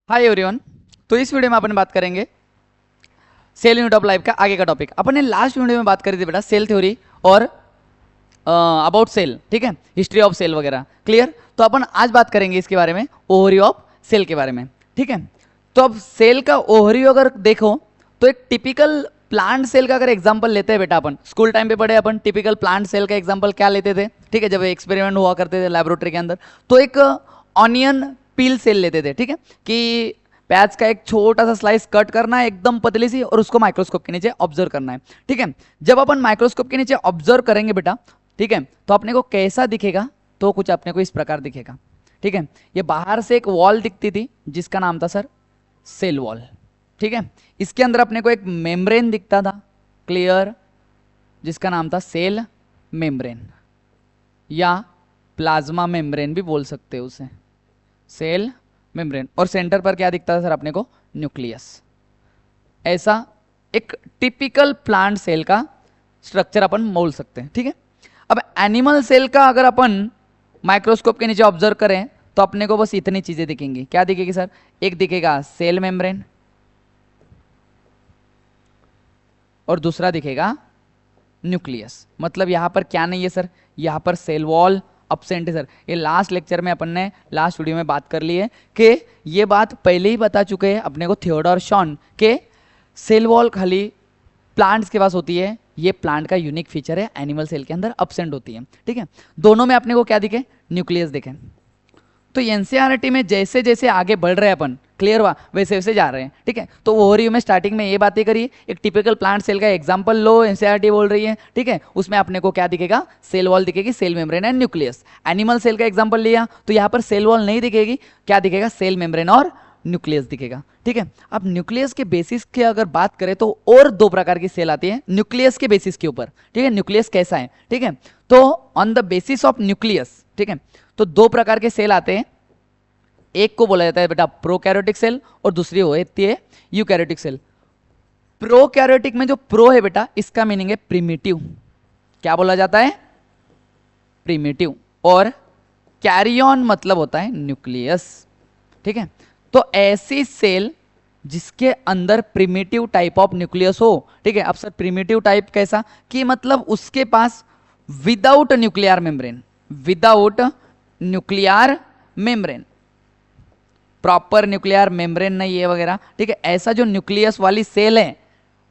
Hi everyone. तो इस video में अपन बात करेंगे सेल यूनिट ऑफ लाइफ का आगे का टॉपिक। अपन ने लास्ट वीडियो में बात करी थी बेटा सेल थ्योरी और अबाउट सेल, ठीक है, हिस्ट्री ऑफ सेल वगैरह। क्लियर? तो अपन आज बात करेंगे इसके बारे में, ओवरव्यू ऑफ सेल के बारे में, ठीक है। तो अब सेल का ओवरव्यू अगर देखो तो एक टिपिकल प्लांट सेल का अगर एग्जांपल लेते हैं बेटा, अपन स्कूल टाइम पे पढ़े, अपन टिपिकल प्लांट सेल का एग्जांपल क्या लेते थे, ठीक है, जब एक्सपेरिमेंट हुआ करते थे लेबोरेटरी के अंदर, तो एक ऑनियन पील सेल लेते थे, ठीक है, कि प्याज का एक छोटा सा स्लाइस कट करना है एकदम पतली सी और उसको माइक्रोस्कोप के नीचे ऑब्जर्व करना है, ठीक है। जब अपन माइक्रोस्कोप के नीचे ऑब्जर्व करेंगे बेटा, ठीक है, तो अपने को कैसा दिखेगा, तो कुछ अपने को इस प्रकार दिखेगा, ठीक है। ये बाहर से एक वॉल दिखती थी जिसका नाम था सर सेल वॉल, ठीक है। इसके अंदर अपने को एक मेम्ब्रेन दिखता था, क्लियर, जिसका नाम था सेल मेम्ब्रेन या प्लाज्मा मेम्ब्रेन भी बोल सकते हो उसे, सेल मेम्ब्रेन। और सेंटर पर क्या दिखता था सर अपने को, न्यूक्लियस। ऐसा एक टिपिकल प्लांट सेल का स्ट्रक्चर अपन बोल सकते हैं, ठीक है। अब एनिमल सेल का अगर अपन माइक्रोस्कोप के नीचे ऑब्जर्व करें तो अपने को बस इतनी चीजें दिखेंगी। क्या दिखेगी सर? एक दिखेगा सेल मेम्ब्रेन और दूसरा दिखेगा न्यूक्लियस। मतलब यहां पर क्या नहीं है सर, यहां पर सेल वॉल अपसेंट है सर। ये लास्ट लेक्चर में अपन ने लास्ट वीडियो में बात कर ली है कि ये बात पहले ही बता चुके हैं अपने को थियोडोर शॉन के सेल वॉल खाली प्लांट्स के पास होती है, ये प्लांट का यूनिक फीचर है, एनिमल सेल के अंदर अपसेंट होती है, ठीक है। दोनों में अपने को क्या दिखे, न्यूक्लियस दिखे। तो एनसीईआरटी में जैसे जैसे आगे बढ़ रहे हैं अपन, क्लियर हुआ, वैसे वैसे जा रहे हैं, ठीक है। तो ओवरव्यू में स्टार्टिंग में ये बातें करिए, एक टिपिकल प्लांट सेल का एग्जांपल लो, एनसीईआरटी बोल रही है, ठीक है। उसमें अपने को क्या दिखेगा, सेल वॉल दिखेगी, cell membrane and nucleus. Animal cell का एग्जांपल लिया तो यहाँ पर सेल वॉल नहीं दिखेगी, क्या दिखेगा, सेल मेम्ब्रेन और न्यूक्लियस दिखेगा, ठीक है। अब न्यूक्लियस के बेसिस की अगर बात करें तो और दो प्रकार की सेल आती है न्यूक्लियस के बेसिस के ऊपर, ठीक है। न्यूक्लियस कैसा है, ठीक है, तो on the basis of nucleus, ठीक है, तो दो प्रकार के सेल आते हैं। एक को बोला जाता है बेटा प्रोकैरियोटिक सेल और दूसरी होती है यूकैरियोटिक सेल। प्रोकैरियोटिक में जो प्रो है बेटा, इसका मीनिंग है प्रिमिटिव, क्या बोला जाता है, प्रिमिटिव। और कैरियन मतलब होता है न्यूक्लियस, ठीक है। तो ऐसी सेल जिसके अंदर प्रिमिटिव टाइप ऑफ न्यूक्लियस हो, ठीक है। अब सर प्रिमिटिव टाइप कैसा, कि मतलब उसके पास without nuclear membrane, without nuclear membrane, proper nuclear membrane नहीं है वगैरह, ठीक है। ऐसा जो न्यूक्लियस वाली सेल है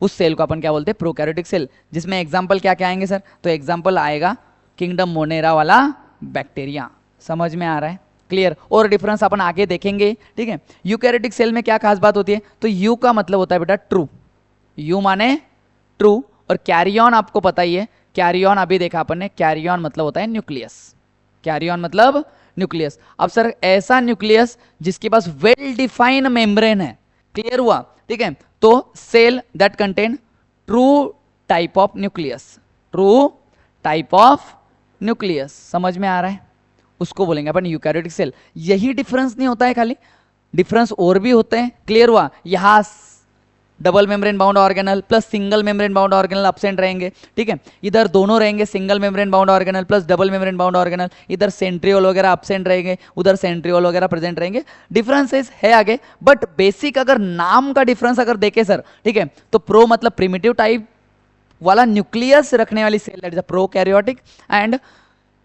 उस सेल को अपन क्या बोलते हैं, प्रोकैरियोटिक सेल। जिसमें एग्जांपल क्या क्या आएंगे सर, तो एग्जांपल आएगा किंगडम मोनेरा वाला बैक्टीरिया। समझ में आ रहा है, क्लियर। और डिफरेंस अपन आगे देखेंगे, ठीक है। यूकैरियोटिक सेल में क्या खास बात होती है, तो यू का मतलब होता है बेटा ट्रू, यू माने ट्रू। और कैरियन आपको पता ही है, कैरियन अभी देखा अपन ने, कैरियन मतलब होता है न्यूक्लियस, कैरियन मतलब न्यूक्लियस। अब सर ऐसा न्यूक्लियस जिसके पास वेल डिफाइंड मेम्ब्रेन है, क्लियर हुआ, ठीक है। तो cell that contain true type of nucleus, true type of nucleus, समझ में आ रहा है, उसको बोलेंगे अपन यूकैरियोटिक सेल। यही डिफरेंस नहीं होता है खाली, डिफरेंस और भी होते हैं, क्लियर हुआ। यहां double membrane bound organelle plus single membrane bound organelle absent रहेंगे, ठीक है। इधर दोनों रहेंगे single membrane bound organelle plus double membrane bound organelle, इधर सेंट्रियोल वगैरह अपसेंट रहेंगे, उधर सेंट्रियोल वगैरह प्रेजेंट रहेंगे। डिफरेंसेस है आगे, बट बेसिक अगर नाम का डिफरेंस अगर देखें सर, ठीक है, तो प्रो मतलब प्रिमिटिव टाइप वाला न्यूक्लियस रखने वाली cell, that is a prokaryotic, and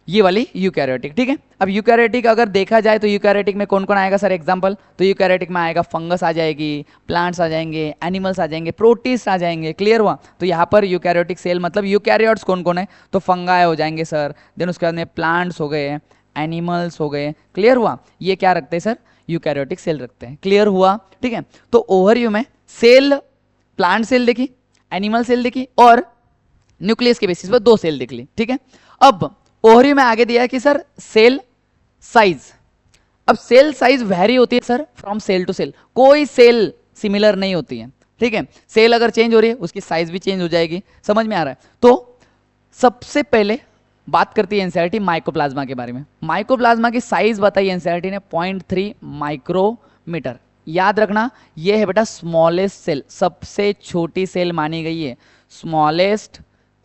ये वाली यूकैरियोटिक, ठीक है। अब यूकैरियोटिक अगर देखा जाए तो यूकैरियोटिक में कौन कौन आएगा सर एग्जांपल, तो यूकैरियोटिक में आएगा फंगस आ जाएगी, प्लांट्स आ जाएंगे, एनिमल्स आ जाएंगे, प्रोटिस्ट आ जाएंगे, क्लियर हुआ। तो यहाँ पर यूकैरियोटिक सेल मतलब यूकैरियोट्स कौन कौन है, तो फंगाई हो जाएंगे सर, देन उसके बाद में प्लांट्स हो गए, एनिमल्स हो गए, क्लियर हुआ। ये क्या रखते हैं सर, यूकैरियोटिक सेल रखते हैं, क्लियर हुआ, ठीक है। तो ओवरव्यू में सेल, प्लांट सेल देखी, एनिमल सेल देखी और न्यूक्लियस के बेसिस पर दो सेल देख ली, ठीक है। अब ओवरव्यू में आगे दिया है कि सर सेल साइज, अब सेल साइज वेरी होती है sir from cell to cell, कोई सेल सिमिलर नहीं होती है, ठीक है। सेल अगर चेंज हो रही है उसकी साइज भी चेंज हो जाएगी, समझ में आ रहा है। तो सबसे पहले बात करती है एनसीईआरटी माइकोप्लाज्मा के बारे में। माइकोप्लाज्मा की साइज बताई एनसीईआरटी ने 0.3 माइक्रोमीटर। याद रखना ये है बेटा स्मॉलेस्ट सेल, सबसे छोटी सेल मानी गई है, स्मॉलेस्ट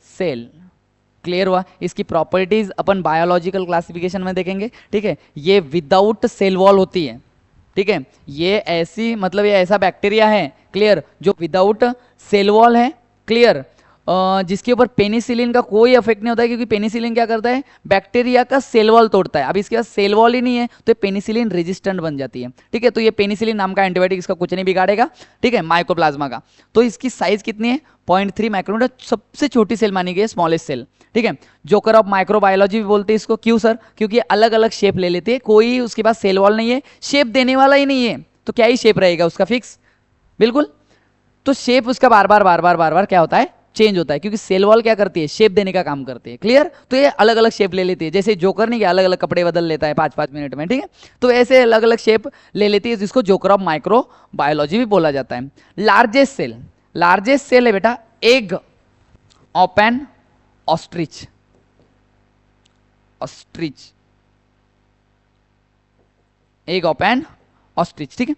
सेल, क्लियर हुआ। इसकी प्रॉपर्टीज अपन बायोलॉजिकल क्लासिफिकेशन में देखेंगे, ठीक है। ये विदाउट सेल वॉल होती है, ठीक है, ये ऐसी मतलब ये ऐसा बैक्टीरिया है, क्लियर, जो विदाउट सेल वॉल है, क्लियर, जिसके ऊपर पेनिसिलिन का कोई इफेक्ट नहीं होता है, क्योंकि पेनिसिलिन क्या करता है, बैक्टीरिया का सेल वॉल तोड़ता है। अब इसके पास सेल वॉल ही नहीं है तो पेनिसिलिन रेजिस्टेंट बन जाती है, ठीक है। तो ये पेनिसिलिन नाम का एंटीबायोटिक इसका कुछ नहीं बिगाड़ेगा, ठीक है, माइकोप्लाज्मा का। तो इसकी साइज कितनी है, 0.3 माइक्रोमीटर, सबसे छोटी सेल मानी गई है, स्मॉलेस्ट सेल, ठीक है। जोकर ऑफ माइक्रोबायोलॉजी भी बोलते हैं इसको। क्यों सर, क्योंकि अलग अलग शेप ले लेते हैं, कोई उसके पास सेल वॉल नहीं है, शेप देने वाला ही नहीं है, तो क्या ही शेप रहेगा उसका, फिक्स, बिल्कुल। तो शेप उसका बार बार क्या होता है, चेंज होता है, क्योंकि सेल वॉल क्या करती है, शेप देने का काम करती है, क्लियर। तो ये अलग अलग शेप ले लेती है, जैसे जोकर नहीं, अलग अलग कपड़े बदल लेता है 5-5 मिनट में, ठीक है। तो ऐसे अलग अलग शेप ले लेती है, जिसको जोकर ऑफ माइक्रो बायोलॉजी भी बोला जाता है। लार्जेस्ट सेल है बेटा egg of an ostrich, egg of an ostrich, ठीक है।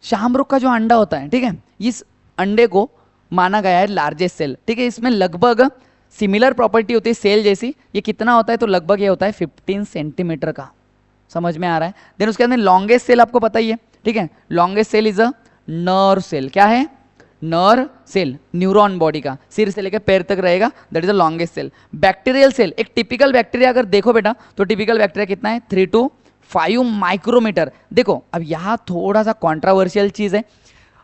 शाहमृग का जो अंडा होता है, ठीक है, इस अंडे को माना गया है लार्जेस्ट सेल, ठीक है। इसमें लगभग सिमिलर प्रॉपर्टी होती है सेल जैसी। ये कितना होता है, तो लगभग ये होता है 15 सेंटीमीटर का, समझ में आ रहा है। देन उसके अंदर लॉन्गेस्ट सेल आपको पता ही है, ठीक है, longest cell is a nerve cell. क्या है, नर्व सेल, न्यूरॉन बॉडी का, सिर से लेकर पैर तक रहेगा, that is the longest cell. Bacterial cell, एक टिपिकल बैक्टीरिया अगर देखो बेटा, तो टिपिकल बैक्टीरिया कितना है, 3 to 5 माइक्रोमीटर। देखो अब यहाँ थोड़ा सा कॉन्ट्रावर्शियल चीज है,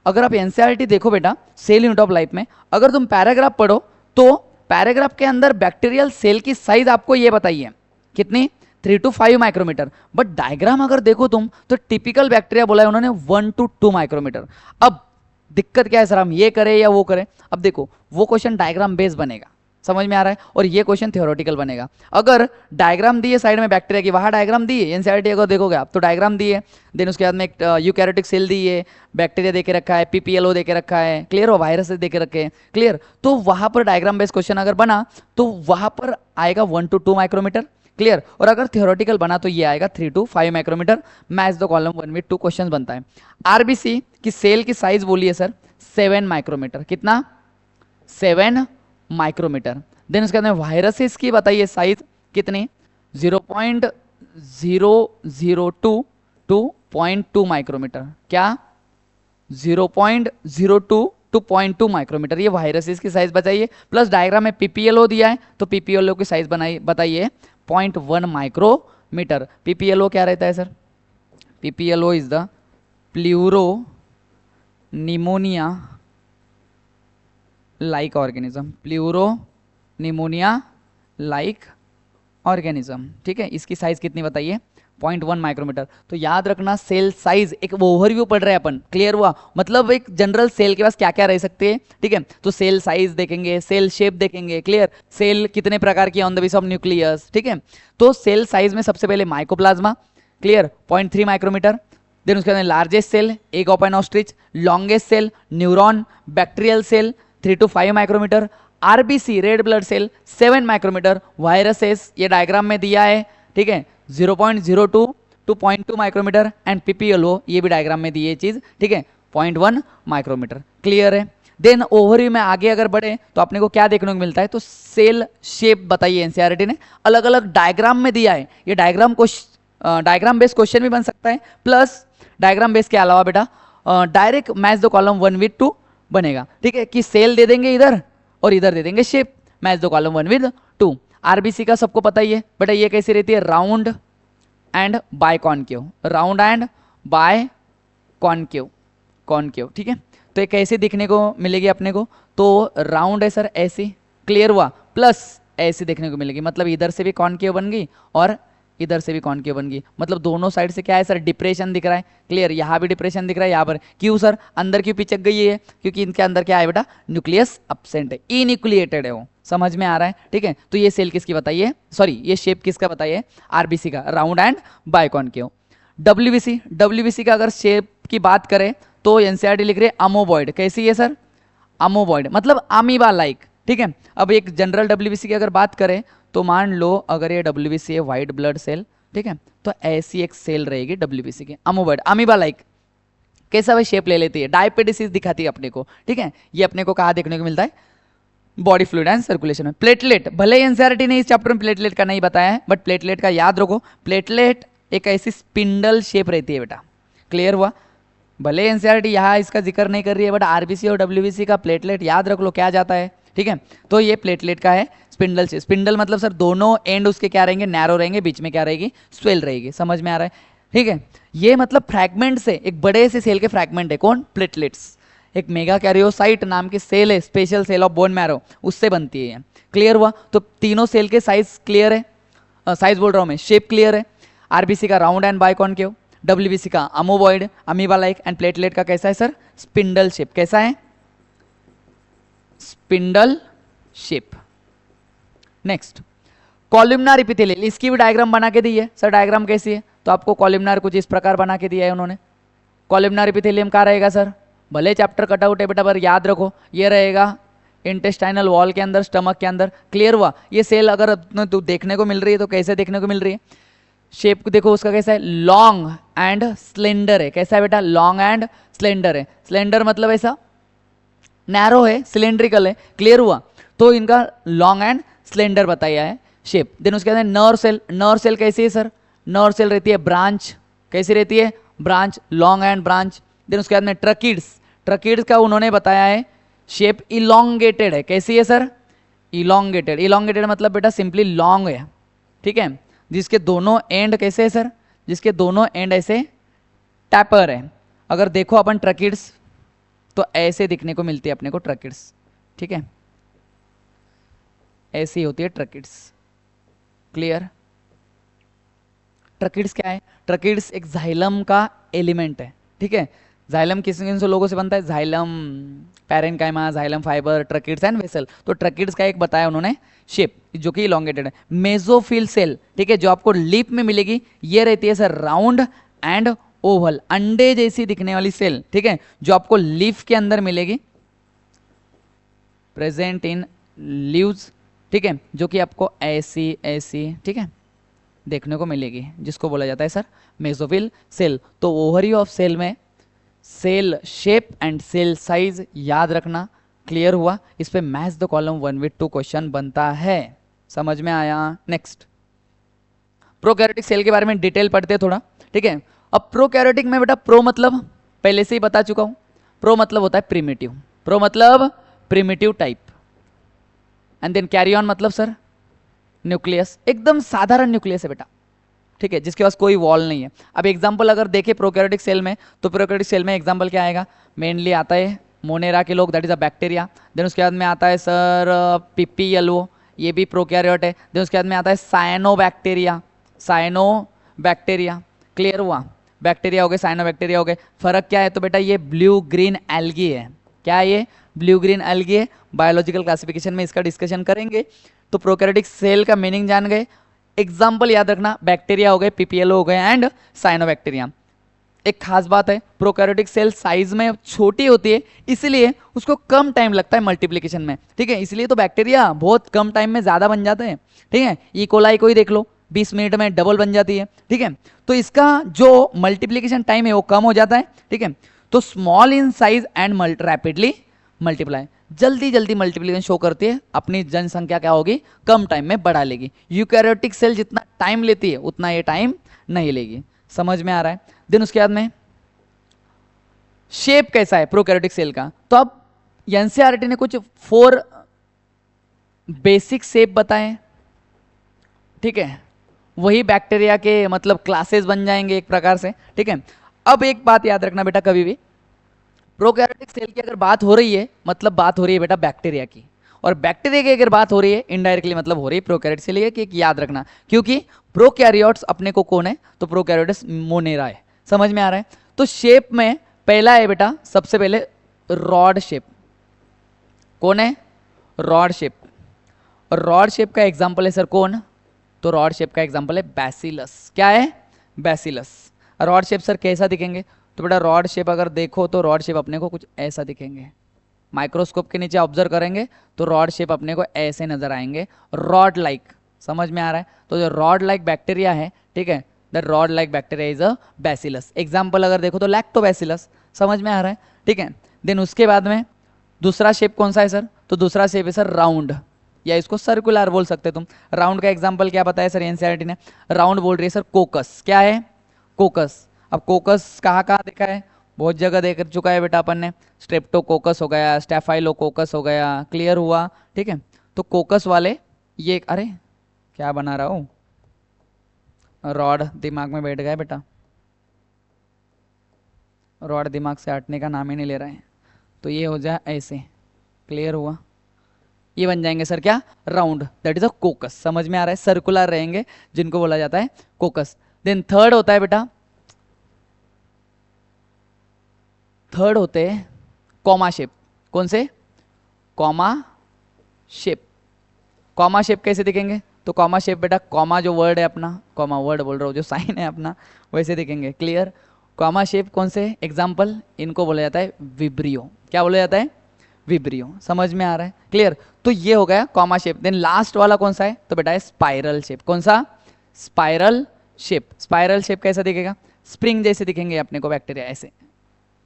अगर आप एनसीईआरटी देखो बेटा, सेल यूनिट ऑफ लाइफ में, अगर तुम पैराग्राफ पढ़ो तो पैराग्राफ के अंदर बैक्टीरियल सेल की साइज आपको ये बताइए कितनी, 3 to 5 माइक्रोमीटर। बट डायग्राम अगर देखो तुम, तो टिपिकल बैक्टीरिया बोला है उन्होंने 1 to 2 माइक्रोमीटर। अब दिक्कत क्या है सर, हम ये करें या वो करें। अब देखो वो क्वेश्चन डायग्राम बेस्ड बनेगा, समझ में आ रहा है, और ये क्वेश्चन थ्योरेटिकल बनेगा। अगर डायग्राम दिए साइड में बैक्टीरिया की, वहां डायग्राम दी है, एनसीईआरटी अगर देखोगे आप तो डायग्राम दी है, देन उसके बाद में एक यूकैरियोटिक सेल दी है, बैक्टीरिया देके रखा है, पीपीएलओ देके रखा है, क्लियर, और वायरस देके रखे हैं, क्लियर। तो वहां पर डायग्राम बेस्ड क्वेश्चन अगर बना तो वहां पर आएगा 1 to 2 माइक्रोमीटर, क्लियर। और अगर थ्योरेटिकल बना तो ये आएगा 3 to 5 micrometre. Match the column 1 with 2 question बनता है। आरबीसी की सेल की साइज बोलिए सर 7 माइक्रोमीटर, कितना, 7 माइक्रोमीटर। देन उसके अंदर वायरसेस की बताइए साइज कितनी, 0.002 to 0.2 माइक्रोमीटर, क्या, 0.02 to 0.2 माइक्रोमीटर, ये वायरसेस की साइज बताइए। प्लस डायग्राम में पीपीएलओ दिया है, तो पीपीएलओ की साइज बनाइए, बताइए 0.1 माइक्रोमीटर। पीपीएलओ क्या रहता है sir, PPLO is the pleuro pneumonia like organism, pleuro pneumonia like organism, ठीक है। इसकी साइज कितनी बताइए, 0.1 माइक्रोमीटर। तो याद रखना सेल साइज, एक ओवरव्यू पढ़ रहे हैं अपन, क्लियर हुआ, मतलब एक जनरल सेल के पास क्या क्या रह सकते हैं, ठीक है। तो सेल साइज देखेंगे, सेल शेप देखेंगे, क्लियर, सेल कितने प्रकार की on the base of nucleus, ठीक है। तो सेल साइज में सबसे पहले माइकोप्लाज्मा, क्लियर, 0.3 माइक्रोमीटर। देन उसके अंदर largest cell egg of an ostrich, longest cell neuron, bacterial cell 3 to 5 micrometre, RBC red blood cell 7 micrometre, viruses ये डायग्राम में दिया है, ठीक है, 0.02 to 0.2 माइक्रोमीटर, एंड पीपीएलओ ये भी डायग्राम में दी है चीज, ठीक है, 0.1 माइक्रोमीटर, क्लियर है। देन ओवरव्यू में आगे अगर बढ़े तो अपने को क्या देखने को मिलता है, तो सेल शेप बताइए, एनसीईआरटी ने अलग अलग डायग्राम में दिया है। ये डायग्राम को डायग्राम बेस्ड क्वेश्चन भी बन सकता है, प्लस डायग्राम बेस्ड के अलावा बेटा direct match the column 1 with 2 बनेगा, ठीक है, कि सेल दे देंगे इधर और इधर दे देंगे shape, match the column 1 with 2। RBC का सबको पता ही है बेटा, ये कैसी रहती है, round and biconcave, round and biconcave, concave, ठीक है। तो ये कैसे दिखने को मिलेगी अपने को, तो राउंड है सर ऐसी, क्लियर हुआ, प्लस ऐसी देखने को मिलेगी, मतलब इधर से भी कॉनकेव बन गई और इधर से भी कॉनकेव बन गई, मतलब दोनों साइड से क्या है सर, डिप्रेशन दिख रहा है, क्लियर, यहाँ भी डिप्रेशन दिख रहा है, यहाँ पर क्यों सर, अंदर क्यों पिचक गई है, क्योंकि इनके अंदर क्या है बेटा, न्यूक्लियस एब्सेंट है, इन्यूक्लिएटेड है वो, समझ में आ रहा है, ठीक है। तो ये सेल किसकी बताइए, सॉरी ये शेप किसका बताइए, आरबीसी का, राउंड एंड बायकॉनकेव। डब्ल्यूबीसी, डब्ल्यूबीसी का अगर शेप की बात करें तो एनसीईआरटी लिख रहे हैं अमोबॉइड, कैसी है सर, अमोबॉइड, मतलब अमीबा लाइक, ठीक है। अब एक जनरल डब्ल्यूबीसी की अगर बात करें तो मान लो अगर ये डब्ल्यूबीसी है व्हाइट ब्लड सेल, ठीक है, तो ऐसी एक सेल रहेगी डब्ल्यूबीसी की, अमोबॉइड, अमीबा लाइक, कैसा भाई शेप ले लेती है, डायपेटिसिस दिखाती है अपने को, ठीक है। ये अपने को कहाँ देखने को मिलता है, बॉडी फ्लूइड एंड सर्कुलेशन में। प्लेटलेट, भले एनसीईआरटी ने इस चैप्टर में प्लेटलेट का नहीं बताया है, बट प्लेटलेट का याद रखो, प्लेटलेट एक ऐसी स्पिंडल शेप रहती है बेटा, क्लियर हुआ? भले एनसीईआरटी यहाँ इसका जिक्र नहीं कर रही है, बट आरबीसी और डब्ल्यूबीसी का प्लेटलेट याद रख लो क्या जाता है, ठीक है। तो ये प्लेटलेट का है स्पिंडल से, स्पिंडल मतलब सर दोनों एंड उसके क्या रहेंगे, नैरो रहेंगे, बीच में क्या रहेगी, स्वेल रहेगी, समझ में आ रहा है, ठीक है। ये मतलब फ्रैगमेंट से, एक बड़े से सेल के फ्रैगमेंट है, कौन, प्लेटलेट्स। एक मेगा कैरियोसाइट नाम की सेल है, special cell of bone marrow, उससे बनती है। क्लियर हुआ? तो तीनों सेल के साइज क्लियर है, साइज बोल रहा हूं मैं, शेप क्लियर है। आरबीसी का राउंड एंड बाइकॉन्केव, डब्ल्यूबीसी का अमोबॉइड, अमीबा लाइक, एंड प्लेटलेट का कैसा है सर, स्पिंडल शेप। कैसा है, spindle shape. Next, columnar epithelial, इसकी भी डायग्राम बना के दी है सर। डायग्राम कैसी है, तो आपको कॉलमनार कुछ इस प्रकार बना के दिया है उन्होंने। कॉलमनार एपिथेलियम कहाँ रहेगा सर, भले चैप्टर कट आउट है बेटा, पर याद रखो ये रहेगा इंटेस्टाइनल वॉल के अंदर, स्टमक के अंदर। क्लियर हुआ? ये सेल अगर तो देखने को मिल रही है तो कैसे देखने को मिल रही है, शेप देखो उसका कैसा है, लॉन्ग एंड स्लेंडर है। कैसा है बेटा, लॉन्ग एंड स्लेंडर है। स्लेंडर मतलब ऐसा नैरो है, सिलेंड्रिकल है। क्लियर हुआ? तो इनका लॉन्ग एंड स्लेंडर बताया है शेप। देन उसके बाद नर्व सेल, नर्व सेल कैसी है सर, नर्व सेल रहती है ब्रांच, कैसी रहती है, branch, long and branch. Then उसके बाद में ट्रकीड्स, ट्रकीड्स का उन्होंने बताया है शेप इलोंगेटेड है। कैसी है सर, इलोंगेटेड। इलोंगेटेड मतलब बेटा सिंपली लॉन्ग है, ठीक है, जिसके दोनों एंड कैसे है सर, जिसके दोनों एंड ऐसे टैपर है। अगर देखो अपन ट्रकीड्स तो ऐसे दिखने को मिलती है अपने को ट्रकीड्स, ठीक है, ऐसी होती है ट्रकीड्स। क्लियर? ट्रकीड्स क्या है, ट्रकीड्स एक जाइलम का एलिमेंट है, ठीक है। जाइलम किस किन से लोगों से बनता है, xylem, parenchyma, xylem fibre, tracheids and vessel. तो ट्रकीड्स का एक बताया उन्होंने शेप जो कि इलोंगेटेड है। मेसोफिल सेल, ठीक है, जो आपको लीफ में मिलेगी, ये रहती है सर राउंड एंड ओवल, अंडे जैसी दिखने वाली सेल, ठीक है, जो आपको लीफ के अंदर मिलेगी, प्रेजेंट इन लीव्स, ठीक है, जो कि आपको ऐसी ऐसी, ठीक है, देखने को मिलेगी, जिसको बोला जाता है सर मेसोफिल सेल। तो ओवरी ऑफ सेल में cell shape and cell size याद रखना। क्लियर हुआ? इस पे match the column 1 with 2 question बनता है, समझ में आया? नेक्स्ट, प्रोकैरियोटिक सेल के बारे में डिटेल पढ़ते हैं थोड़ा, ठीक है। अब प्रोकैरियोटिक में बेटा प्रो मतलब पहले से ही बता चुका हूं, प्रो मतलब होता है प्रिमिटिव, प्रो मतलब primitive type, and then karyon मतलब सर न्यूक्लियस, एकदम साधारण न्यूक्लियस है बेटा, ठीक है, जिसके पास कोई वॉल नहीं है। अब एग्जांपल अगर देखें प्रोकैरियोटिक सेल में, तो प्रोकैरियोटिक सेल में एग्जांपल क्या आएगा, मेनली आता है मोनेरा के लोग, that is a bacteria. Then उसके बाद में आता है सर पीपीएलओ, ये भी प्रोकैरियोट है। देन उसके बाद में आता है साइनोबैक्टीरिया, साइनोबैक्टीरिया। क्लियर हुआ? बैक्टीरिया हो गए, साइनोबैक्टीरिया हो गए। फर्क क्या है, तो बेटा ये ब्लू ग्रीन एल्गी है। क्या है ये, ब्लू ग्रीन एल्गी है। बायोलॉजिकल क्लासिफिकेशन में इसका डिस्कशन करेंगे। तो प्रोकैरियोटिक सेल का मीनिंग जान गए, एग्जाम्पल याद रखना, बैक्टीरिया हो गए, पीपीएलओ हो गए एंड साइनोबैक्टीरिया। एक खास बात है, प्रोकैरियोटिक सेल साइज में छोटी होती है, इसलिए उसको कम टाइम लगता है मल्टीप्लिकेशन में, ठीक है, इसलिए तो बैक्टीरिया बहुत कम टाइम में ज्यादा बन जाते हैं, ठीक है। ई कोलाई को ही देख लो, 20 मिनट में डबल बन जाती है, ठीक है। तो इसका जो मल्टीप्लिकेशन टाइम है वो कम हो जाता है, ठीक है। तो small in size and rapidly multiply, जल्दी जल्दी मल्टीप्लिकेशन शो करती है, अपनी जनसंख्या क्या होगी, कम टाइम में बढ़ा लेगी। यूकैरियोटिक सेल जितना टाइम लेती है उतना ये टाइम नहीं लेगी, समझ में आ रहा है? देन उसके बाद में शेप कैसा है प्रोकैरियोटिक सेल का, तो अब एनसीईआरटी ने कुछ 4 बेसिक शेप बताए, ठीक है, वही बैक्टीरिया के मतलब क्लासेस बन जाएंगे एक प्रकार से, ठीक है। अब एक बात याद रखना बेटा, कभी भी प्रोकैरियोटिक सेल की अगर बात हो रही है, मतलब बात हो रही है बेटा बैक्टीरिया की, और बैक्टीरिया की अगर बात हो रही है इनडायरेक्टली मतलब हो रही है प्रोकैरियोट से लिए, कि याद रखना, क्योंकि प्रोकैरियोट्स अपने को कौन है, तो प्रोकैरियोट्स मोनेरा है, समझ में आ रहा है? तो शेप में पहला है बेटा सबसे पहले रॉड शेप, कौन है, रॉड शेप। और रॉड शेप का एग्जाम्पल है सर कौन, तो रॉड शेप का एग्जाम्पल है बैसिलस। क्या है, बैसिलस। रॉड शेप सर कैसा दिखेंगे, तो बेटा रॉड शेप अगर देखो तो रॉड शेप अपने को कुछ ऐसा दिखेंगे, माइक्रोस्कोप के नीचे ऑब्जर्व करेंगे तो रॉड शेप अपने को ऐसे नजर आएंगे, रॉड लाइक, समझ में आ रहा है? तो जो रॉड लाइक बैक्टीरिया है, ठीक है, the rod like bacteria is a bacillus. Example अगर देखो तो लैक्टोबैसिलस, समझ में आ रहा है, ठीक है। देन उसके बाद में दूसरा शेप कौन सा है सर, तो दूसरा शेप है सर राउंड, या इसको सर्कुलर बोल सकते तुम। राउंड का एग्जाम्पल क्या बताया सर एनसीईआरटी ने, राउंड बोल रही है सर कोकस। क्या है, कोकस। अब कोकस कहाँ कहाँ देखा है, बहुत जगह देख चुका है बेटा अपन ने। स्ट्रेप्टोकोकस हो गया, स्टेफाइलोकोकस हो गया, क्लियर हुआ, ठीक है। तो कोकस वाले ये, अरे क्या बना रहा हूँ, रॉड दिमाग में बैठ गया बेटा, रॉड दिमाग से हटने का नाम ही नहीं ले रहा है। तो ये हो जाए ऐसे, क्लियर हुआ। ये बन जाएंगे सर क्या, राउंड, दैट इज अ कोकस। समझ में आ रहा है, सर्कुलर रहेंगे जिनको बोला जाता है कोकस। देन थर्ड होता है बेटा, थर्ड होते हैं कॉमा शेप। कौन से, कॉमा शेप। कॉमा शेप कैसे दिखेंगे, तो कॉमा शेप बेटा, कॉमा जो वर्ड है अपना, कॉमा वर्ड बोल रहा हूँ, जो साइन है अपना वैसे दिखेंगे, क्लियर। कॉमा शेप कौन से, एग्जाम्पल, इनको बोला जाता है विब्रियो। क्या बोला जाता है, विब्रियो। समझ में आ रहा है, क्लियर। तो ये हो गया कॉमा शेप। देन लास्ट वाला कौन सा है, तो बेटा है स्पाइरल शेप। कौन सा, स्पाइरल शेप। स्पाइरल शेप कैसा दिखेगा, स्प्रिंग जैसे दिखेंगे अपने को बैक्टीरिया, ऐसे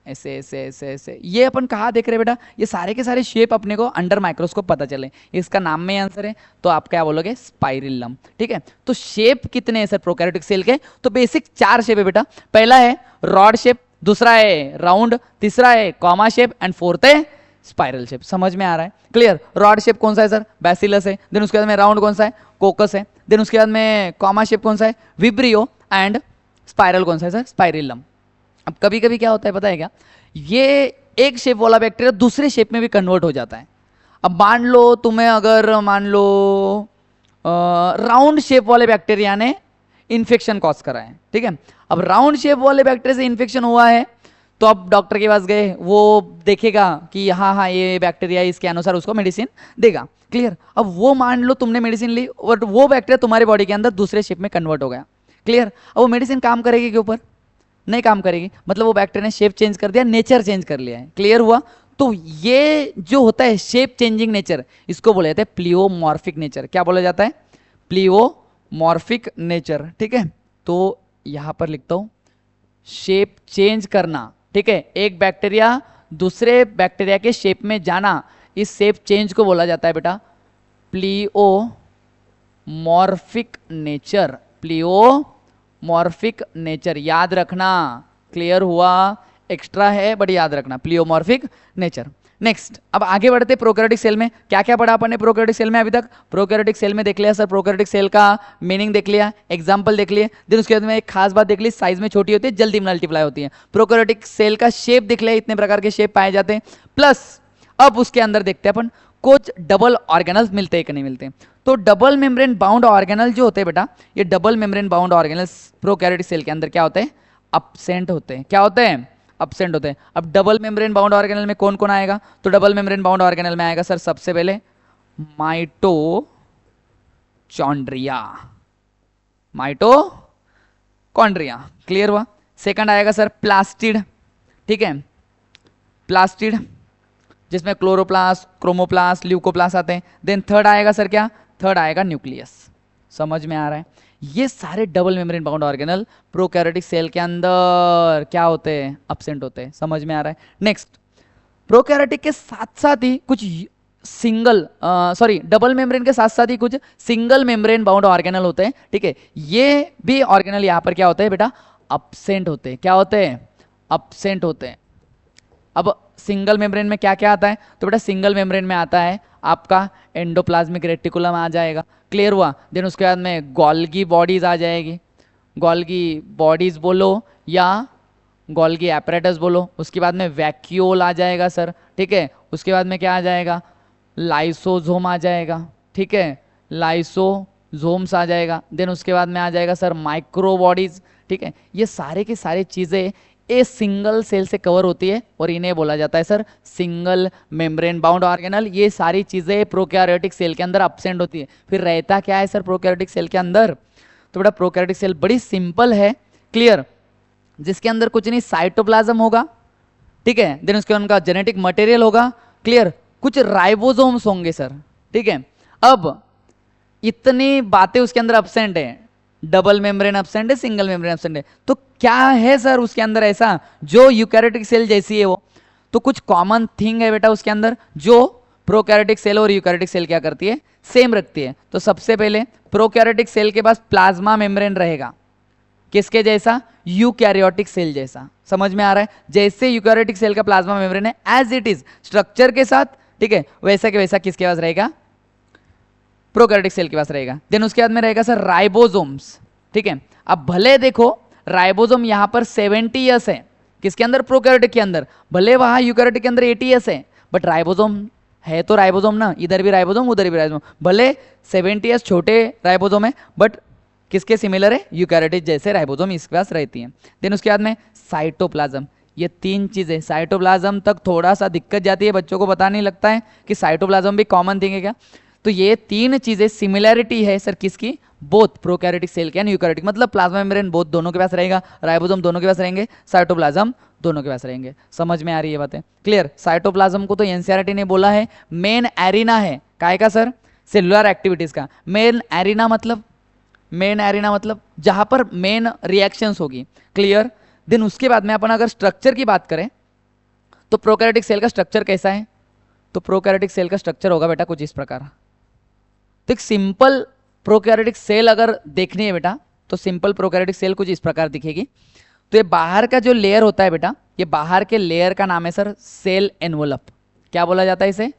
ऐसे ऐसे ऐसे ऐसे। ये अपन कहाँ देख रहे हैं बेटा, ये सारे के सारे शेप अपने को अंडर माइक्रोस्कोप पता चले, इसका नाम में आंसर है। तो आप क्या बोलोगे, स्पाइरिलम, ठीक है। तो शेप कितने हैं सर प्रोकैरियोटिक सेल के, तो बेसिक 4 शेप है बेटा। पहला है रॉड शेप, दूसरा है राउंड, तीसरा है कॉमा शेप एंड फोर्थ है स्पाइरल शेप। समझ में आ रहा है, क्लियर। रॉड शेप कौन सा है सर, बैसिलस है। देन उसके बाद में राउंड कौन सा है, कोकस है। देन उसके बाद में कॉमा शेप कौन सा है, विब्रियो। एंड स्पाइरल कौन सा है सर, स्पाइरिलम। अब कभी कभी क्या होता है पता है क्या, ये एक शेप वाला बैक्टीरिया दूसरे शेप में भी कन्वर्ट हो जाता है। अब मान लो तुम्हें, अगर मान लो राउंड शेप वाले बैक्टीरिया ने इन्फेक्शन कॉज करा है, ठीक है। अब राउंड शेप वाले बैक्टीरिया से इन्फेक्शन हुआ है, तो अब डॉक्टर के पास गए, वो देखेगा कि हाँ हाँ ये बैक्टीरिया, इसके अनुसार उसको मेडिसिन देगा, क्लियर। अब वो मान लो तुमने मेडिसिन ली और वो बैक्टीरिया तुम्हारी बॉडी के अंदर दूसरे शेप में कन्वर्ट हो गया, क्लियर। अब वो मेडिसिन काम करेगी के ऊपर, नहीं काम करेगी, मतलब वो बैक्टीरिया ने शेप चेंज कर दिया, नेचर चेंज कर लिया है, क्लियर हुआ। तो ये जो होता है शेप चेंजिंग नेचर, इसको बोला जाता है प्लियोमॉर्फिक नेचर। क्या बोला जाता है, प्लियोमॉर्फिक नेचर, ठीक है। तो यहां पर लिखता हूं शेप चेंज करना, ठीक है। एक बैक्टीरिया दूसरे बैक्टीरिया के शेप में जाना, इस शेप चेंज को बोला जाता है बेटा प्लियोमॉर्फिक नेचर। प्लियोमॉर्फिक नेचर, याद रखना, क्लियर हुआ। एक्स्ट्रा है बट याद रखना, प्लियोमॉर्फिक नेचर। नेक्स्ट, अब आगे बढ़ते प्रोकैरियोटिक सेल में। क्या क्या पढ़ा अपन ने प्रोकैरियोटिक सेल में अभी तक, प्रोकैरियोटिक सेल में देख लिया सर, प्रोकैरियोटिक सेल का मीनिंग देख लिया, एग्जांपल देख लिए। देन उसके बाद में एक खास बात देख ली, साइज में छोटी होती है, जल्दी मल्टीप्लाई होती है। प्रोकैरियोटिक सेल का शेप दिख लिया, इतने प्रकार के शेप पाए जाते हैं। प्लस अब उसके अंदर देखते हैं अपन कुछ डबल ऑर्गेनल्स मिलते हैं कि नहीं मिलते। तो डबल मेम्ब्रेन बाउंड ऑर्गेनल जो होते हैं बेटा, ये double membrane bound organelles prokaryotic cell के अंदर क्या होते हैं, अब्सेंट होते हैं। क्या होते हैं, अब्सेंट होते हैं। अब डबल मेम्ब्रेन बाउंड ऑर्गेनल में कौन कौन आएगा, तो डबल मेम्ब्रेन बाउंड ऑर्गेनल में आएगा सर सबसे पहले माइटोचॉन्ड्रिया, माइटोकॉन्ड्रिया, क्लियर हुआ। सेकंड आएगा सर प्लास्टिड, ठीक है, प्लास्टिड, जिसमें क्लोरोप्लास्ट, क्रोमोप्लास्ट, ल्यूकोप्लास्ट आते हैं। देन थर्ड आएगा सर क्या, थर्ड आएगा न्यूक्लियस। समझ में आ रहा है, ये सारे double membrane bound organelle prokaryotic cell के अंदर क्या होते हैं, अब्सेंट होते हैं। समझ में आ रहा है। नेक्स्ट, प्रोकैरियोटिक के साथ साथ ही कुछ सिंगल डबल मेम्ब्रेन के साथ साथ ही कुछ सिंगल मेम्ब्रेन बाउंड ऑर्गेनल होते हैं, ठीक है। ये भी ऑर्गेनल यहाँ पर क्या होते हैं बेटा, अब्सेंट होते हैं। क्या होते हैं, अब्सेंट होते हैं। अब सिंगल मेम्ब्रेन में क्या क्या आता है, तो बेटा सिंगल मेम्ब्रेन में आता है आपका एंडोप्लाज्मिक रेटिकुलम आ जाएगा, क्लियर हुआ। देन उसके बाद में गोल्गी बॉडीज आ जाएगी, गोल्गी बॉडीज बोलो या गोल्गी एपरेटस बोलो। उसके बाद में वैक्यूल आ जाएगा सर, ठीक है। उसके बाद में क्या आ जाएगा, लाइसोझोम आ जाएगा, ठीक है, लाइसोझोम्स आ जाएगा। देन उसके बाद में आ जाएगा सर माइक्रो बॉडीज, ठीक है। ये सारे की सारी चीजें ए सिंगल सेल से कवर होती है और इन्हें बोला जाता है sir single membrane bound organelle. ये सारी चीजें प्रोकैरियोटिक सेल के अंदर अब्सेंट होती है। फिर रहता क्या है सर प्रोकैरियोटिक सेल के अंदर, तो बेटा प्रोकैरियोटिक सेल बड़ी सिंपल है, क्लियर, जिसके अंदर कुछ नहीं, साइटोप्लाज्म होगा, ठीक है। देन उसके उनका जेनेटिक मटेरियल होगा, क्लियर, कुछ राइबोसोम्स होंगे सर, ठीक है। अब इतनी बातें उसके अंदर अब्सेंट है, डबल मेम्ब्रेन अब्सेंट है, सिंगल मेम्ब्रेन अब्सेंट है। तो क्या है सर उसके अंदर ऐसा जो यूकैरियोटिक सेल जैसी है वो, तो कुछ कॉमन थिंग है बेटा उसके अंदर जो प्रोकैरियोटिक सेल और यूकैरियोटिक सेल क्या करती है, सेम रखती है। तो सबसे पहले प्रोकैरियोटिक सेल के पास प्लाज्मा मेम्ब्रेन रहेगा, किसके जैसा? यूकैरियोटिक सेल जैसा। समझ में आ रहा है? जैसे यूकैरियोटिक सेल का प्लाज्मा मेम्ब्रेन है एज इट इज स्ट्रक्चर के साथ, ठीक है, वैसा के वैसा किसके पास रहेगा? प्रोकैरियोटिक सेल के पास रहेगा। देन उसके बाद में रहेगा सर राइबोसोम्स, ठीक है। अब भले देखो राइबोसोम यहां पर 70 ईयर्स है, किसके अंदर? प्रोकैरियोटिक के अंदर। भले वहां यूकैरियोटिक के अंदर 80 ईयर्स है, बट राइबोसोम है तो राइबोसोम ना, इधर भी राइबोसोम उधर भी राइबोसोम। भले 70 ईयर्स छोटे राइबोसोम है, बट किसके सिमिलर है? यूकैरियोटिक जैसे राइबोसोम इसके पास रहती है। देन उसके बाद में साइटोप्लाज्म। ये तीन चीजें, साइटोप्लाज्म तक थोड़ा सा दिक्कत जाती है, बच्चों को पता नहीं लगता है कि साइटोप्लाज्म भी कॉमन थिंग है क्या। तो ये तीन चीजें सिमिलैरिटी है सर किसकी? बोथ प्रोकैरियोटिक सेल के एंड यूकैरियोटिक, मतलब प्लाज्मा मेम्ब्रेन बोथ दोनों के पास रहेगा, राइबोसोम दोनों के पास रहेंगे, साइटोप्लाज्म दोनों के पास रहेंगे। समझ में आ रही है बातें? क्लियर? साइटोप्लाज्म को तो एनसीईआरटी ने बोला है मेन एरिना है काय का सर? सेलुलर एक्टिविटीज का। मेन एरिना मतलब, मेन एरिना मतलब जहां पर मेन रिएक्शंस होगी। क्लियर? देन उसके बाद में अपन अगर स्ट्रक्चर की बात करें तो प्रोकैरियोटिक सेल का स्ट्रक्चर कैसा है? तो प्रोकैरियोटिक सेल का स्ट्रक्चर होगा बेटा कुछ इस प्रकार। तो एक सिंपल प्रोकैरियोटिक सेल अगर देखनी है बेटा तो सिंपल प्रोकैरियोटिक सेल कुछ इस प्रकार दिखेगी। तो ये बाहर का जो लेयर होता है बेटा, ये बाहर के लेयर का नाम है सर सेल एनवलप। क्या बोला जाता है इसे?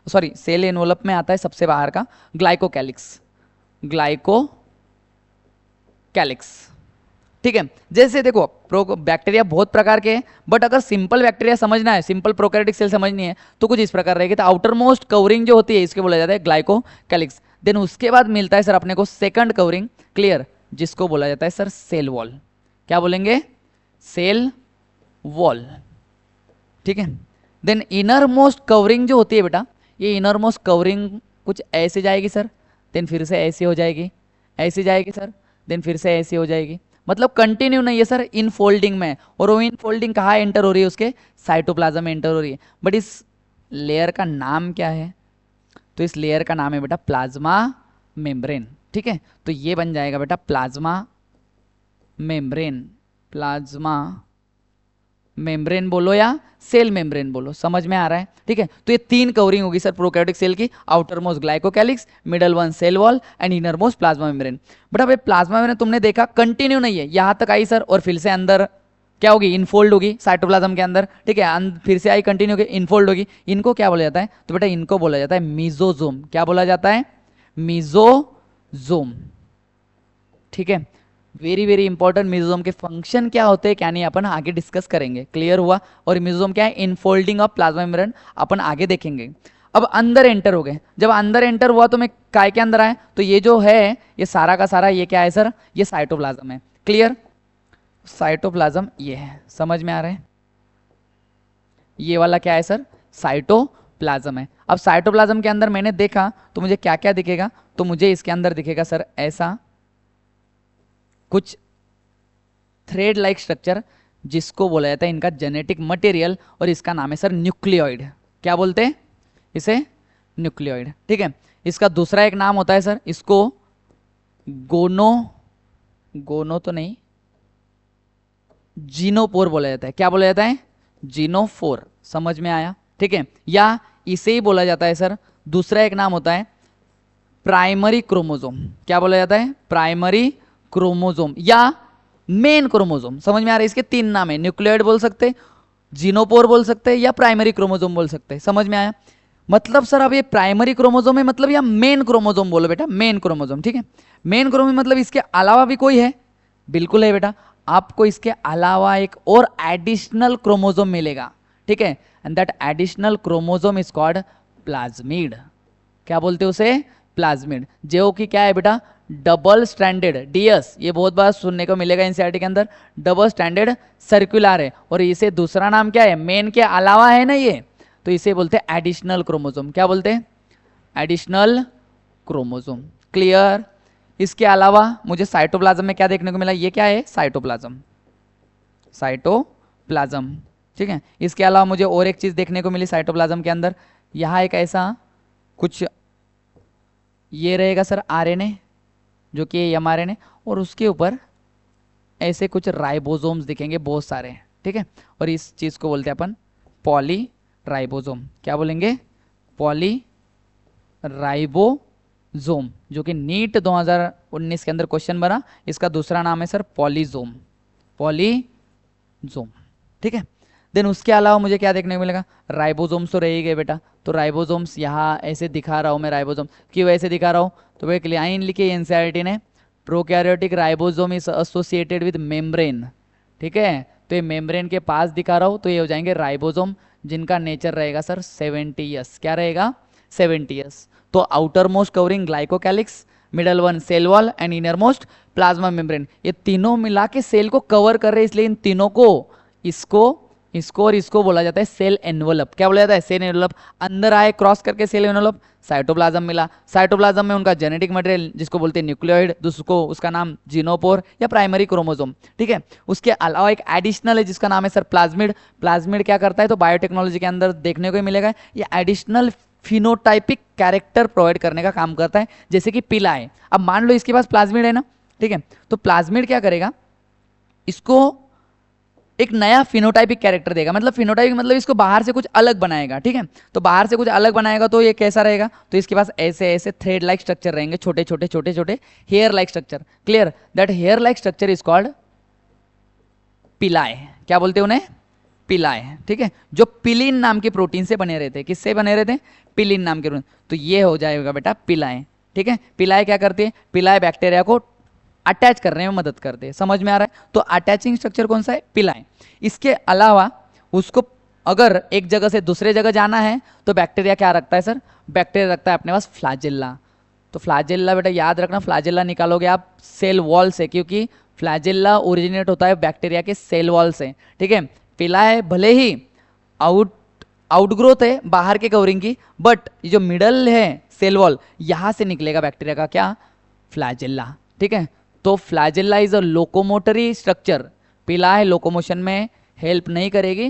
सॉरी, सेल एनवलप में आता है सबसे बाहर का ग्लाइकोकैलिक्स, ग्लाइकोकैलिक्स, ठीक है। जैसे देखो बैक्टीरिया बहुत प्रकार के हैं, बट अगर सिंपल बैक्टीरिया समझना है, सिंपल प्रोकैरियोटिक सेल समझनी है तो कुछ इस प्रकार रहेगी। तो आउटर मोस्ट कवरिंग जो होती है इसके बोला जाता है ग्लाइकोकैलिक्स। देन उसके बाद मिलता है सर अपने को सेकंड कवरिंग, क्लियर, जिसको बोला जाता है सर सेल वॉल। क्या बोलेंगे? सेल वॉल, ठीक है। देन इनर मोस्ट कवरिंग जो होती है बेटा, ये इनर मोस्ट कवरिंग कुछ ऐसे जाएगी सर, देन फिर से ऐसे हो जाएगी, ऐसे जाएगी सर, देन फिर से ऐसे हो जाएगी, मतलब कंटिन्यू नहीं है सर, इन फोल्डिंग में। और वो इन फोल्डिंग कहाँ एंटर हो रही है? उसके साइटोप्लाज्म में एंटर हो रही है। बट इस लेयर का नाम क्या है? तो इस लेयर का नाम है बेटा प्लाज्मा मेम्ब्रेन, ठीक है। तो ये बन जाएगा बेटा प्लाज्मा मेम्ब्रेन, प्लाज्मा मेम्ब्रेन बोलो या सेल मेम्ब्रेन बोलो, समझ में आ रहा है? ठीक है। तो ये तीन कवरिंग होगी सर प्रोकैरियोटिक सेल की, outermost glycocalyx, middle one cell wall and innermost plasma membrane. But अब ये प्लाज्मा मेम्ब्रेन तुमने देखा कंटिन्यू नहीं है, यहां तक आई सर और फिर से अंदर क्या होगी? इनफोल्ड होगी साइटोप्लाज्म के अंदर, ठीक है, फिर से आई कंटिन्यू होगी, इनफोल्ड होगी। इनको क्या बोला जाता है? तो बेटा इनको बोला जाता है मीजोजोम। क्या बोला जाता है? मीजोजोम, ठीक है। Very very important. मीजोजोम के फंक्शन क्या होते हैं क्या नहीं अपन आगे डिस्कस करेंगे। क्लियर हुआ? और मीजोजोम क्या है? इनफोल्डिंग ऑफ प्लाज्मा मेम्ब्रेन, अपन आगे देखेंगे। अब अंदर एंटर हो गए, जब अंदर एंटर हुआ तो मैं काय के अंदर आए, तो ये जो है ये सारा का सारा ये क्या है सर? ये साइटोप्लाज्म है। क्लियर? साइटोप्लाज्म ये है, समझ में आ रहा है? ये वाला क्या है सर? साइटोप्लाज्म है। अब साइटोप्लाज्म के अंदर मैंने देखा तो मुझे क्या क्या दिखेगा? तो मुझे इसके अंदर दिखेगा सर ऐसा कुछ थ्रेड लाइक स्ट्रक्चर, जिसको बोला जाता है इनका जेनेटिक मटेरियल, और इसका नाम है सर न्यूक्लियोइड। क्या बोलते हैं इसे? न्यूक्लियोइड, ठीक है। इसका दूसरा एक नाम होता है सर, इसको गोनो तो नहीं, जीनोपोर बोला जाता है। क्या बोला जाता है? जीनोफोर। समझ में आया? ठीक है। या इसे ही बोला जाता है सर, दूसरा एक नाम होता है प्राइमरी क्रोमोसोम। क्या बोला जाता है? प्राइमरी क्रोमोसोम या मेन क्रोमोसोम। समझ में आ रहा है? इसके तीन नाम है, न्यूक्लियोइड बोल सकते, जीनोपोर बोल सकते या प्राइमरी क्रोमोसोम बोल सकते। समझ में आया? मतलब सर अब ये प्राइमरी क्रोमोसोम है मतलब या मेन क्रोमोसोम बोलो बेटा, मेन क्रोमोसोम, ठीक है। मेन क्रोमोसोम मतलब इसके अलावा भी कोई है? बिल्कुल है बेटा, आपको इसके अलावा एक और एडिशनल क्रोमोसोम मिलेगा, ठीक है। And that additional chromosome is called plasmid. क्या बोलते हैं उसे? प्लाज्मिड। जो कि क्या है बेटा? डबल स्टैंडर्ड, डीएस, ये बहुत बार सुनने को मिलेगा एनसीईआरटी के अंदर। डबल स्टैंडर्ड सर्कुलर है, और इसे दूसरा नाम क्या है? मेन के अलावा है ना ये, तो इसे बोलते हैं एडिशनल क्रोमोसोम। क्या बोलते हैं? Additional chromosome. क्लियर? इसके अलावा मुझे साइटोप्लाज्म में क्या देखने को मिला? ये क्या है? साइटोप्लाज्म, साइटोप्लाज्म, ठीक है। इसके अलावा मुझे और एक चीज देखने को मिली साइटोप्लाज्म के अंदर, यहां एक ऐसा कुछ ये रहेगा सर आरएनए, जो कि एमआरएनए, और उसके ऊपर ऐसे कुछ राइबोसोम्स दिखेंगे बहुत सारे, ठीक है। और इस चीज को बोलते हैं अपन पॉली राइबोसोम। क्या बोलेंगे? पॉली राइबोसोम, जोम, जो कि नीट 2019 के अंदर क्वेश्चन बना। इसका दूसरा नाम है सर पॉलीजोम, पॉलीजोम, ठीक है। देन उसके अलावा मुझे क्या देखने को मिलेगा, राइबोसोम्स तो रह ही गए बेटा, तो राइबोसोम्स यहाँ ऐसे दिखा रहा हूँ मैं, राइबोसोम क्यों ऐसे दिखा रहा हूँ, तो भाई लाइन लिखी एनसीईआरटी ने, prokaryotic ribosome is associated with membrane, ठीक है। तो ये मेम्ब्रेन के पास दिखा रहा हूँ, तो ये हो जाएंगे राइबोसोम, जिनका नेचर रहेगा सर 70s, क्या रहेगा 70s। तो outermost covering glycocalyx, middle one cell wall and innermost plasma membrane, ये तीनों मिला के सेल को कवर कर रहे हैं, इसलिए इन तीनों को, इसको और इसको बोला जाता है सेल एनवलप। क्या बोला जाता है, सेल एनवलप। अंदर आए क्रॉस करके सेल एनवलप, साइटोप्लाज्म मिला, साइटोप्लाज्म में उनका जेनेटिक मटेरियल जिसको बोलते हैं न्यूक्लियोइड, जिसको उसका नाम जीनोपोर या प्राइमरी क्रोमोसोम, ठीक है। उसके अलावा एक एडिशनल है जिसका नाम है सर प्लाज्मिड। प्लाज्मिड क्या करता है, तो बायोटेक्नोलॉजी के अंदर देखने को मिलेगा, ये एडिशनल फिनोटाइपिक कैरेक्टर प्रोवाइड करने का काम करता है, जैसे कि पीला है। अब मान लो इसके पास प्लाज्मिड है ना, ठीक है, तो प्लाज्मिड क्या करेगा, इसको एक नया फिनोटाइपिक कैरेक्टर देगा, मतलब फिनोटाइपिक मतलब इसको बाहर से कुछ अलग बनाएगा, ठीक है। तो बाहर से कुछ अलग बनाएगा तो ये कैसा रहेगा, तो इसके पास ऐसे ऐसे थ्रेड लाइक स्ट्रक्चर रहेंगे, छोटे छोटे छोटे छोटे hair like structure, clear. That hair like structure is called pili, क्या बोलते हैं उन्हें, पिलाए, ठीक है। जो पिलिन नाम के प्रोटीन से बने रहते हैं, किससे बने रहते हैं, पिलिन नाम के प्रोटीन, तो ये हो जाएगा बेटा पिलाए, ठीक है। पिलाए क्या करती है, पिलाए बैक्टीरिया को अटैच करने में मदद करते हैं, समझ में आ रहा है। तो अटैचिंग स्ट्रक्चर कौन सा है, पिलाए। इसके अलावा उसको अगर एक जगह से दूसरे जगह जाना है तो बैक्टीरिया क्या रखता है सर, बैक्टीरिया रखता है अपने पास फ्लैजेल्ला। तो फ्लैजेल्ला बेटा याद रखना, फ्लैजेल्ला निकालोगे आप सेल वॉल से, क्योंकि फ्लैजेल्ला ओरिजिनेट होता है बैक्टीरिया के सेल वॉल से, ठीक है। पिलाए भले ही आउटग्रोथ है बाहर के कवरिंग की, बट ये जो मिडल है सेल वॉल, यहां से निकलेगा बैक्टीरिया का क्या, फ्लैजेल्ला, ठीक है। तो फ्लैजेल्ला इज अ लोकोमोटरी स्ट्रक्चर, पिलाए लोकोमोशन में हेल्प नहीं करेगी,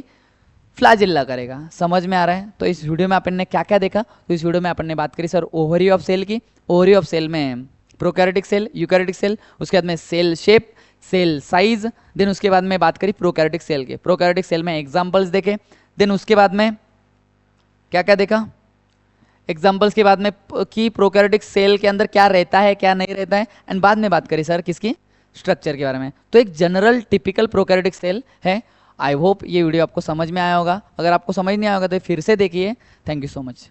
फ्लैजेल्ला करेगा, समझ में आ रहा है। तो इस वीडियो में अपन ने क्या क्या देखा, तो इस वीडियो में अपन ने बात करी सर ओवरी ऑफ सेल की, ओवरी ऑफ सेल में प्रोकैरियोटिक सेल, यूकैरियोटिक सेल, उसके बाद में cell shape, cell size, then उसके बाद में बात करी प्रोकैरियोटिक सेल के, प्रोकैरियोटिक सेल में एग्जांपल्स देखे, देन उसके बाद में क्या क्या देखा, एग्जाम्पल्स के बाद में कि प्रोकैरियोटिक सेल के अंदर क्या रहता है क्या नहीं रहता है, एंड बाद में बात करी सर किसकी, स्ट्रक्चर के बारे में। तो एक जनरल टिपिकल प्रोकैरियोटिक सेल है। आई होप ये वीडियो आपको समझ में आया होगा, अगर आपको समझ नहीं आया होगा तो फिर से देखिए। Thank you so much.